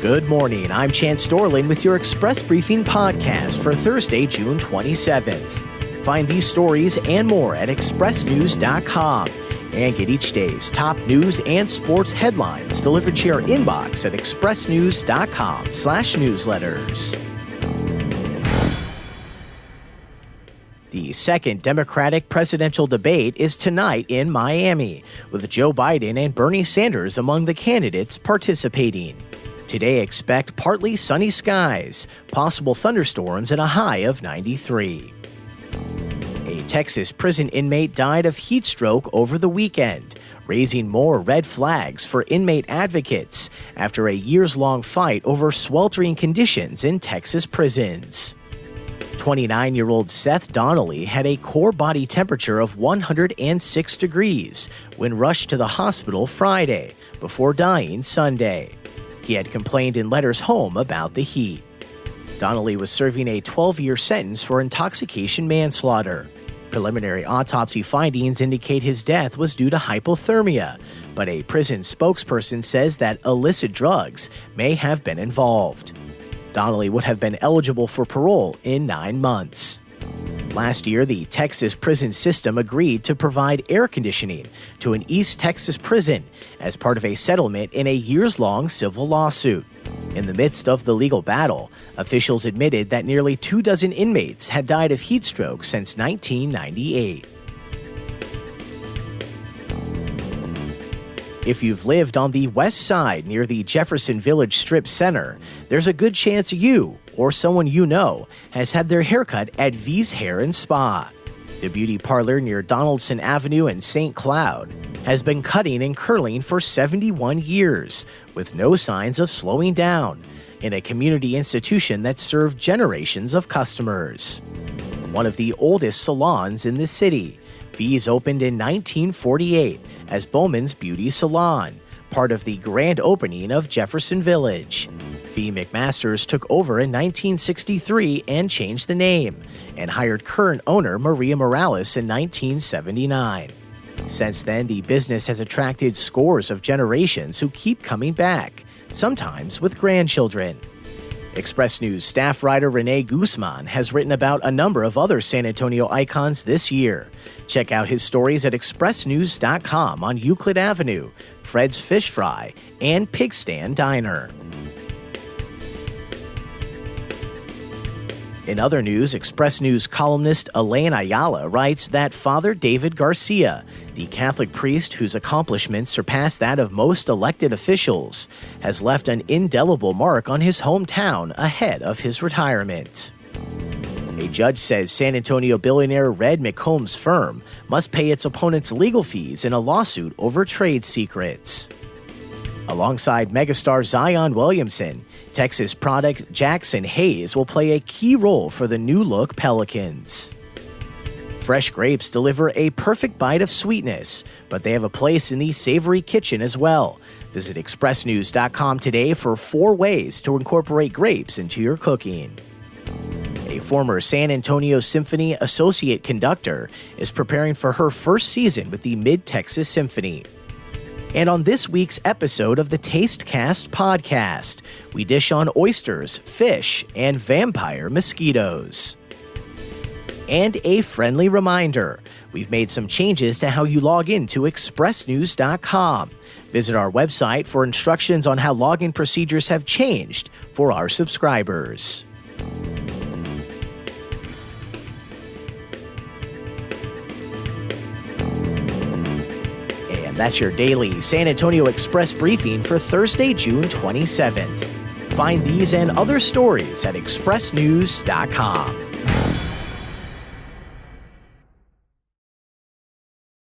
Good morning, I'm Chance Dorlin with your Express Briefing podcast for Thursday, June 27th. Find these stories and more at expressnews.com and get each day's top news and sports headlines delivered to your inbox at expressnews.com/newsletters. The second Democratic presidential debate is tonight in Miami, with Joe Biden and Bernie Sanders among the candidates participating. Today, expect partly sunny skies, possible thunderstorms, and a high of 93. A Texas prison inmate died of heat stroke over the weekend, raising more red flags for inmate advocates after a years-long fight over sweltering conditions in Texas prisons. 29-year-old Seth Donnelly had a core body temperature of 106 degrees when rushed to the hospital Friday, before dying Sunday. He had complained in letters home about the heat. Donnelly was serving a 12-year sentence for intoxication manslaughter. Preliminary autopsy findings indicate his death was due to hypothermia, but a prison spokesperson says that illicit drugs may have been involved. Donnelly would have been eligible for parole in 9 months. Last year, the Texas prison system agreed to provide air conditioning to an East Texas prison as part of a settlement in a years-long civil lawsuit. In the midst of the legal battle, officials admitted that nearly 24 inmates had died of heat stroke since 1998. If you've lived on the west side near the Jefferson Village Strip Center, there's a good chance you, or someone you know, has had their haircut at V's Hair and Spa. The beauty parlor near Donaldson Avenue and St. Cloud has been cutting and curling for 71 years, with no signs of slowing down, in a community institution that served generations of customers. One of the oldest salons in the city, V's opened in 1948 as Bowman's Beauty Salon, part of the grand opening of Jefferson Village. V. McMasters took over in 1963 and changed the name, and hired current owner Maria Morales in 1979. Since then, the business has attracted scores of generations who keep coming back, sometimes with grandchildren. Express News staff writer Renee Guzman has written about a number of other San Antonio icons this year. Check out his stories at expressnews.com on Euclid Avenue, Fred's Fish Fry, and Pig Stand Diner. In other news, Express News columnist Elaine Ayala writes that Father David Garcia, the Catholic priest whose accomplishments surpass that of most elected officials, has left an indelible mark on his hometown ahead of his retirement. A judge says San Antonio billionaire Red McComb's firm must pay its opponents legal fees in a lawsuit over trade secrets. Alongside megastar Zion Williamson, Texas product Jackson Hayes will play a key role for the new-look Pelicans. Fresh grapes deliver a perfect bite of sweetness, but they have a place in the savory kitchen as well. Visit expressnews.com today for 4 ways to incorporate grapes into your cooking. A former San Antonio Symphony associate conductor is preparing for her first season with the Mid-Texas Symphony. And on this week's episode of the TasteCast podcast, we dish on oysters, fish, and vampire mosquitoes. And a friendly reminder, we've made some changes to how you log into expressnews.com. Visit our website for instructions on how login procedures have changed for our subscribers. That's your daily San Antonio Express briefing for Thursday, June 27th. Find these and other stories at expressnews.com.